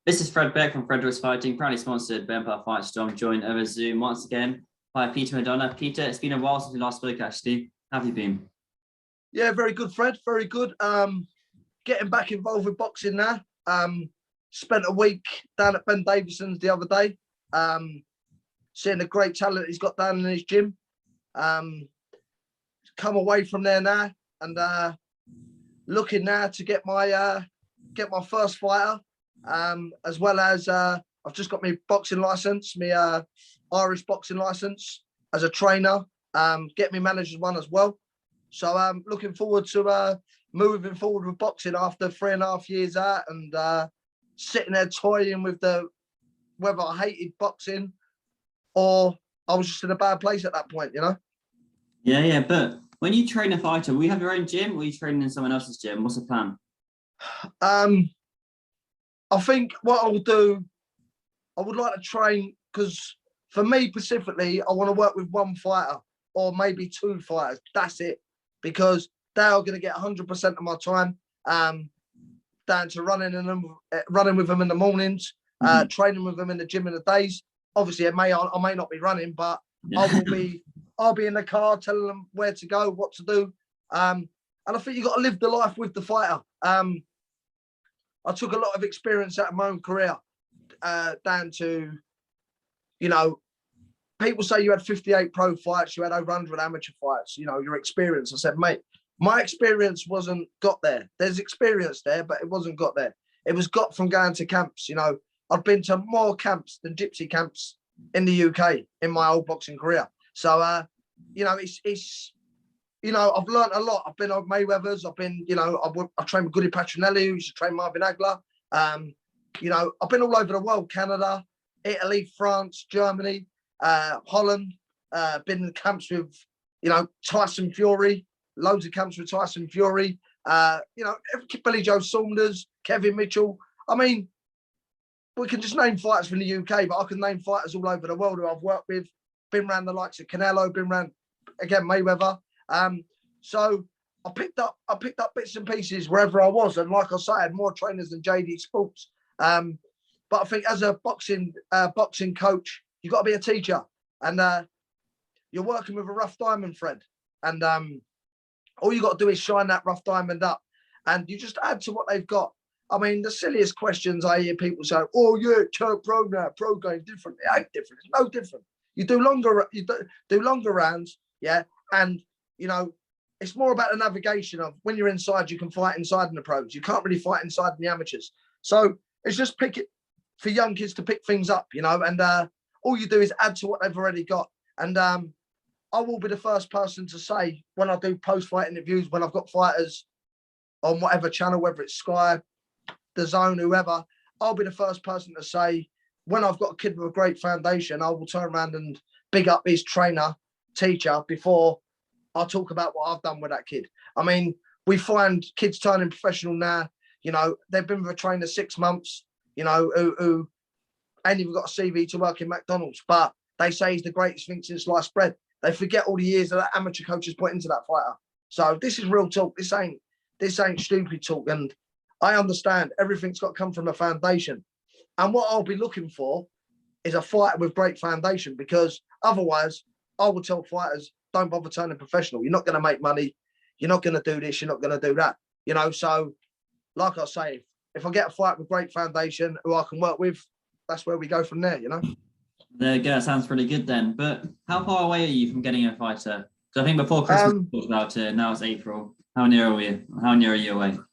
This is Fred Beck from Frederick's Fighting, proudly sponsored by Empire Fight Storm, joined over Zoom once again by Peter Mcdonagh. Peter, it's been a while since we last spoke, actually. How have you been? Yeah, very good, Fred. Very good. Getting back involved with boxing now. Spent a week down at Ben Davison's the other day, seeing the great talent he's got down in his gym. Come away from there now and looking now to get my first fighter, as well as I've just got my boxing license, my Irish boxing license as a trainer. Get me manager's one as well. So I'm looking forward to moving forward with boxing after 3.5 years out and sitting there toying with whether I hated boxing or I was just in a bad place at that point, you know? Yeah. But when you train a fighter, will you have your own gym or are you training in someone else's gym? What's the plan? I think what I'll do, I would like to train, because for me specifically, I want to work with one fighter or maybe two fighters. That's it. Because they are going to get 100% of my time, down to running with them in the mornings, training with them in the gym in the days. Obviously, I may not be running, but I'll be in the car telling them where to go, what to do. And I think you've got to live the life with the fighter. I took a lot of experience out of my own career, down to, people say you had 58 pro fights, you had over 100 amateur fights, your experience. I said, mate, my experience wasn't got there. There's experience there, but it wasn't got there. It was got from going to camps. I've been to more camps than gypsy camps in the UK in my old boxing career. So, I've learned a lot. I've been on Mayweather's. I've been, I've trained with Goody Patronelli, who used to train Marvin Hagler. I've been all over the world, Canada, Italy, France, Germany, Holland, been in camps with, Tyson Fury, loads of camps with Tyson Fury, Billy Joe Saunders, Kevin Mitchell. I mean, we can just name fighters from the UK, but I can name fighters all over the world who I've worked with, been around the likes of Canelo, been around, again, Mayweather. So I picked up bits and pieces wherever I was. And like I say, I had more trainers than JD Sports. But I think as a boxing coach, you've got to be a teacher. And you're working with a rough diamond, Fred. And all you got to do is shine that rough diamond up. And you just add to what they've got. I mean, the silliest questions I hear people say, oh, yeah, turn pro now, pro game different. It ain't different. It's no different. You do longer rounds, yeah. And, it's more about the navigation of when you're inside, you can fight inside in the pros. You can't really fight inside in the amateurs. So it's just pick it for young kids to pick things up, and all you do is add to what they've already got. And I will be the first person to say, when I do post-fight interviews, when I've got fighters on whatever channel, whether it's Sky, The Zone, whoever, I'll be the first person to say, when I've got a kid with a great foundation, I will turn around and big up his trainer, teacher, before I talk about what I've done with that kid. I mean, we find kids turning professional now, they've been with a trainer 6 months, who ain't even got a CV to work in McDonald's, but they say he's the greatest thing since sliced bread. They forget all the years that amateur coaches put into that fighter. So this is real talk. This ain't stupid talk. And I understand everything's got to come from a foundation. And what I'll be looking for is a fighter with great foundation, because otherwise I will tell fighters, don't bother turning professional. You're not going to make money. You're not going to do this. You're not going to do that. So like I say, if I get a fight with great foundation who I can work with, that's where we go from there, There you go. Sounds pretty good then. But how far away are you from getting a fighter? Because I think before Christmas we talked about it. Now it's April. How near are we? How near are you away? Do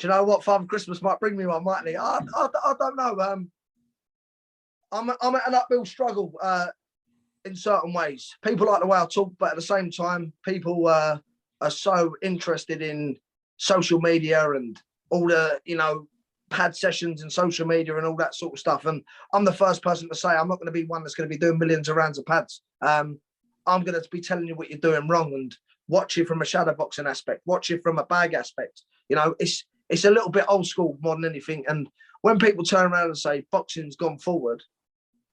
you know what? Father Christmas might bring me one, mightn't he? I don't know. I'm at an uphill struggle in certain ways. People like the way I talk, but at the same time, people are so interested in social media and all the, pad sessions and social media and all that sort of stuff. And I'm the first person to say I'm not going to be one that's going to be doing millions of rounds of pads. I'm going to be telling you what you're doing wrong and watch you from a shadow boxing aspect, watch you from a bag aspect. It's a little bit old school more than anything. And when people turn around and say boxing's gone forward,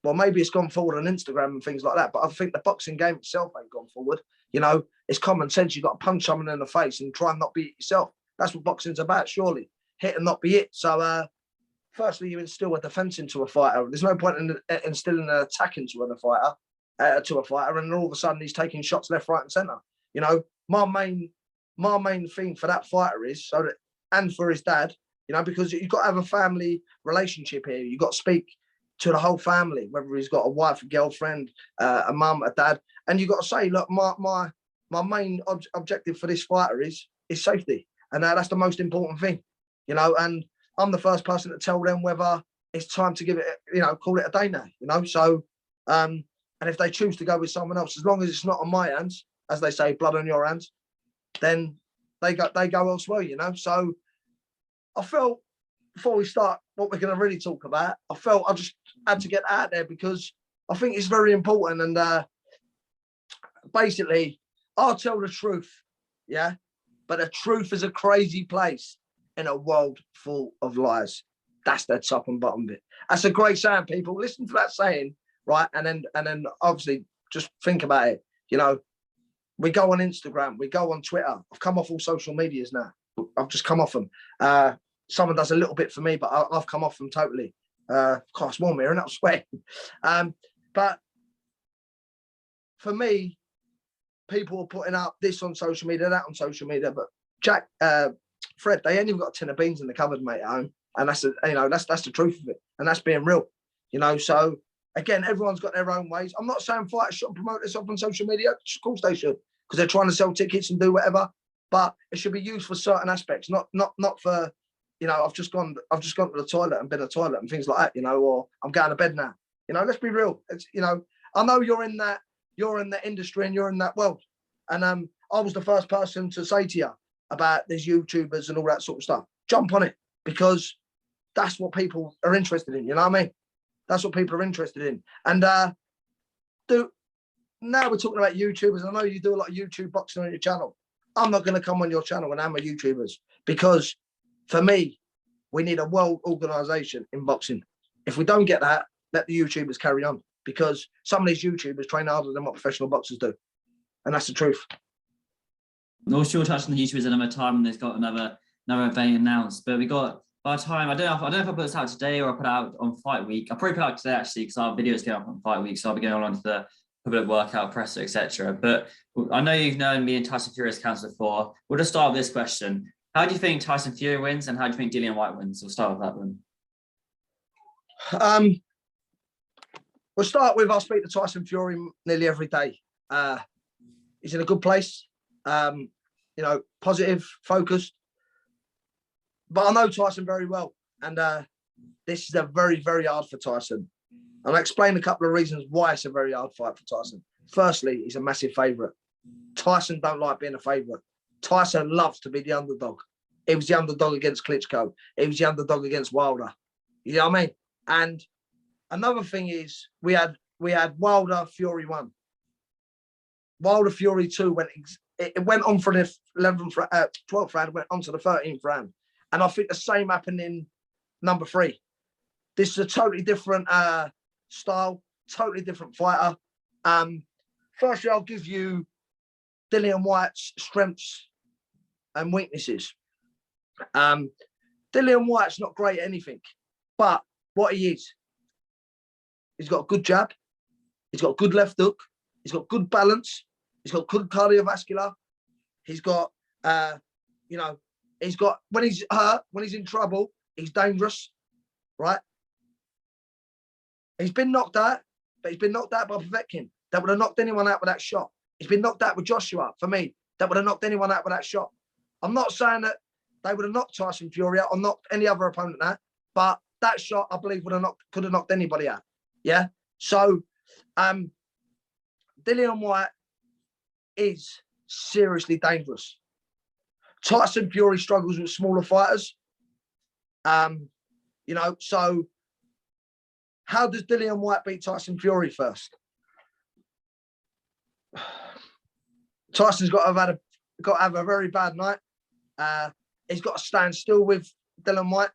well, maybe it's gone forward on Instagram and things like that. But I think the boxing game itself ain't gone forward. It's common sense. You've got to punch someone in the face and try and not beat it yourself. That's what boxing's about, surely. Hit and not be hit. So firstly, you instill a defence into a fighter. There's no point in instilling an attack into a fighter, and then all of a sudden he's taking shots left, right, and centre. You know, my main thing for that fighter is so that, and for his dad, you know, because you've got to have a family relationship here. You've got to speak to the whole family, whether he's got a wife, a girlfriend, a mum, a dad, and you've got to say, look, my main objective for this fighter is safety, and that's the most important thing, you know. And I'm the first person to tell them whether it's time to give it, you know, call it a day now, you know. So, and if they choose to go with someone else, as long as it's not on my hands, as they say, blood on your hands, then they go elsewhere, you know. So I felt, before we start what we're going to really talk about, I felt I just had to get out there because I think it's very important. And basically, I'll tell the truth, yeah, but the truth is a crazy place in a world full of lies. That's the top and bottom bit. That's a great saying, people. Listen to that saying, right? And then obviously just think about it. You know, we go on Instagram, we go on Twitter. I've come off all social medias now. I've just come off them. Someone does a little bit for me, but I've come off them totally. It's warm here and I'm sweating. But for me, people are putting up this on social media, that on social media, but Fred, they ain't even got a tin of beans in the cupboard, mate, at home. And that's the truth of it. And that's being real, you know. So again, everyone's got their own ways. I'm not saying fighters shouldn't promote themselves on social media. Of course they should, because they're trying to sell tickets and do whatever. But it should be used for certain aspects, not for, you know, I've just gone to the toilet and been to the toilet and things like that, you know, or I'm going to bed now. You know, let's be real. It's, you know, I know you're in that industry and you're in that world. And I was the first person to say to you about these YouTubers and all that sort of stuff. Jump on it, because that's what people are interested in. You know what I mean? That's what people are interested in. And now we're talking about YouTubers. I know you do a lot of YouTube boxing on your channel. I'm not going to come on your channel and hammer YouTubers, because for me, we need a world organization in boxing. If we don't get that, let the YouTubers carry on, because some of these YouTubers train harder than what professional boxers do. And that's the truth. We'll sure touch on the YouTubers another time when there's got another event announced. But we got, by the time, I don't know if I put this out today or I put it out on Fight Week. I'll probably put it out today actually, because our videos go up on Fight Week, so I'll be going on to the public workout, presser, etc. But I know you've known me and Tyson Fury's counsel before. We'll just start with this question. How do you think Tyson Fury wins, and how do you think Dillian Whyte wins? We'll start with that one. We'll start with, I speak to Tyson Fury nearly every day. He's in a good place, you know, positive, focused. But I know Tyson very well, and this is a very, very hard for Tyson. And I'll explain a couple of reasons why it's a very hard fight for Tyson. Firstly, he's a massive favourite. Tyson don't like being a favourite. Tyson loves to be the underdog. He was the underdog against Klitschko. He was the underdog against Wilder. You know what I mean? And another thing is, we had Wilder Fury 1. Wilder Fury 2 it went on for the 12th round, went on to the 13th round. And I think the same happened in number 3. This is a totally different style, totally different fighter. Firstly, I'll give you Dillian Whyte's strengths and weaknesses. Dillian Whyte's not great at anything, but what he is, he's got a good jab, he's got a good left hook, he's got good balance, he's got good cardiovascular, he's got, you know, he's got, when he's hurt, when he's in trouble, he's dangerous, right? He's been knocked out, but he's been knocked out by Povetkin. That would have knocked anyone out with that shot. He's been knocked out with Joshua, for me. That would have knocked anyone out with that shot. I'm not saying that they would have knocked Tyson Fury out or knocked any other opponent out, but that shot, I believe, could have knocked anybody out. Yeah? So, Dillian Whyte is seriously dangerous. Tyson Fury struggles with smaller fighters. You know, so how does Dillian Whyte beat Tyson Fury first? Tyson's got to have a very bad night. He's got to stand still with Dillian Whyte,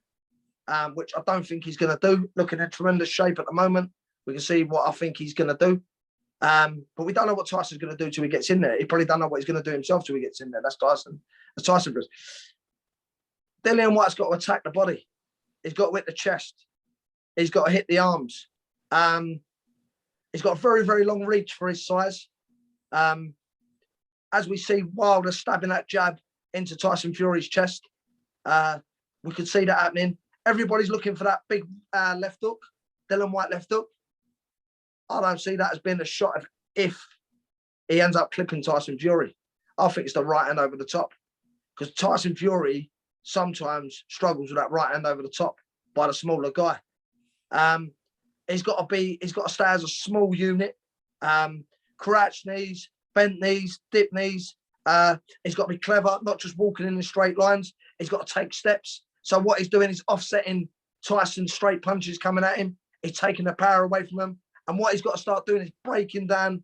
which I don't think he's going to do. Looking in tremendous shape at the moment. We can see what I think he's going to do. But we don't know what Tyson's going to do till he gets in there. He probably don't know what he's going to do himself till he gets in there. That's Tyson. That's Tyson. Dillian Whyte's got to attack the body. He's got to hit the chest. He's got to hit the arms. He's got a very, very long reach for his size. As we see Wilder stabbing that jab into Tyson Fury's chest, we could see that happening. Everybody's looking for that big left hook, Dillian Whyte left hook. I don't see that as being a shot if he ends up clipping Tyson Fury. I think it's the right hand over the top, because Tyson Fury sometimes struggles with that right hand over the top by the smaller guy. He's got to stay as a small unit. Crouch knees, bent knees, dip knees. He's got to be clever, not just walking in the straight lines. He's got to take steps. So what he's doing is offsetting Tyson's straight punches coming at him. He's taking the power away from him. And what he's got to start doing is breaking down.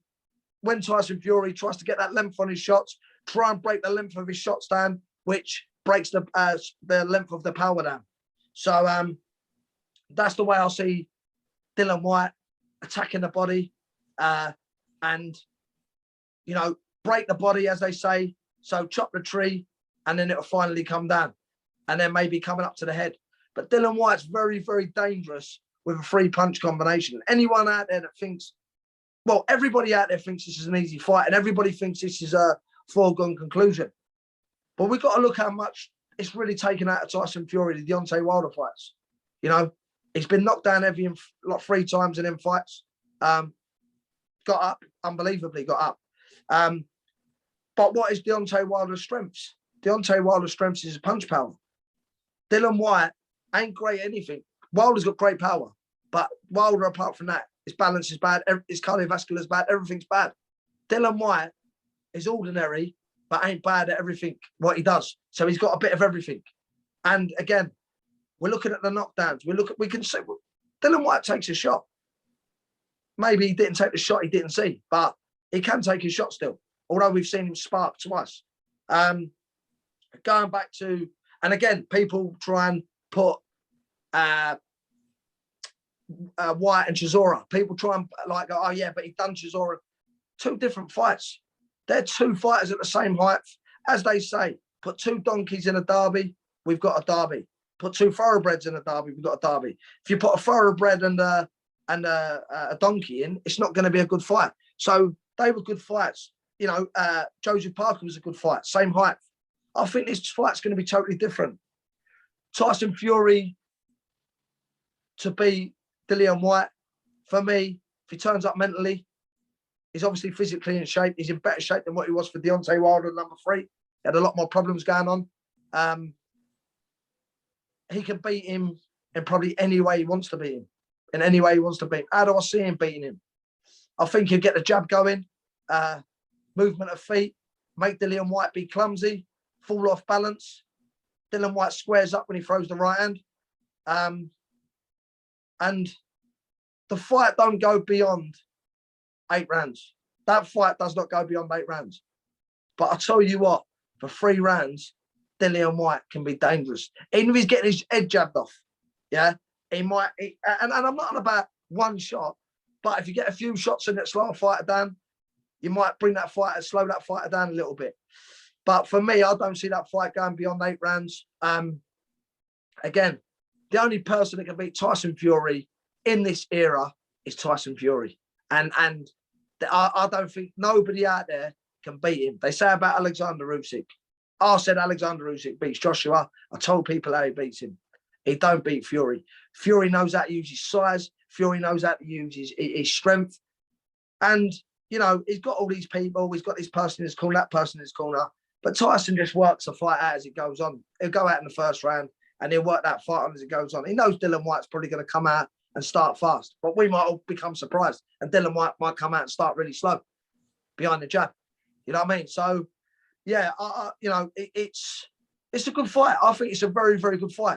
When Tyson Fury tries to get that length on his shots, try and break the length of his shots down, which breaks the length of the power down. So that's the way I see Dillian Whyte attacking the body and, you know, break the body, as they say. So chop the tree and then it'll finally come down and then maybe coming up to the head. But Dillian Whyte's very, very dangerous with a 3-punch combination. Anyone out there that thinks, well, everybody out there thinks this is an easy fight and everybody thinks this is a foregone conclusion. But we've got to look how much it's really taken out of Tyson Fury, the Deontay Wilder fights. You know, he's been knocked down heavy like 3 times in them fights. Got up, unbelievably got up. But what is Deontay Wilder's strengths? Deontay Wilder's strengths is his punch power. Dillian Whyte ain't great at anything. Wilder's got great power, but Wilder, apart from that, his balance is bad, his cardiovascular is bad, everything's bad. Dillian Whyte is ordinary, but ain't bad at everything what he does. So he's got a bit of everything. And again, we're looking at the knockdowns. We can see Dillian Whyte takes a shot. Maybe he didn't take the shot he didn't see, but he can take his shot still. Although we've seen him spark twice. Going back to, and again, people try and put Whyte and Chisora. People try and like, oh yeah, but he done Chisora. 2 different fights. They're 2 fighters at the same height. As they say, put 2 donkeys in a derby, we've got a derby. Put 2 thoroughbreds in a derby, we've got a derby. If you put a thoroughbred and a donkey in, it's not going to be a good fight. So they were good fights. You know, Joseph Parker was a good fight, same height. I think this fight's going to be totally different. Tyson Fury to beat Dillian Whyte, for me, if he turns up mentally, he's obviously physically in shape. He's in better shape than what he was for Deontay Wilder, number 3. He had a lot more problems going on. He can beat him in probably any way he wants to beat him. In any way he wants to beat him. How do I see him beating him? I think he'll get the jab going, movement of feet, make Dillian Whyte be clumsy, fall off balance. Dillian Whyte squares up when he throws the right hand. And the fight don't go beyond 8 rounds. That fight does not go beyond 8 rounds. But I tell you what, for 3 rounds, Dillian Whyte can be dangerous. Even if he's getting his head jabbed off, yeah, he might. And I'm not on about 1 shot, but if you get a few shots in it, slow a fighter down, you might bring that fighter, slow that fighter down a little bit. But for me, I don't see that fight going beyond 8 rounds. Again, the only person that can beat Tyson Fury in this era is Tyson Fury. And I don't think nobody out there can beat him. They say about Alexander Usyk. I said Alexander Usyk beats Joshua. I told people how he beats him. He don't beat Fury. Fury knows how to use his size. Fury knows how to use his strength. And, you know, he's got all these people. He's got this person in his corner, that person in his corner. But Tyson just works the fight out as it goes on. He'll go out in the first round and he'll work that fight on as it goes on. He knows Dillian Whyte's probably going to come out and start fast. But we might all become surprised. And Dillian Whyte might come out and start really slow behind the jab. You know what I mean? So, yeah, you know, it's a good fight. I think it's a very, very good fight.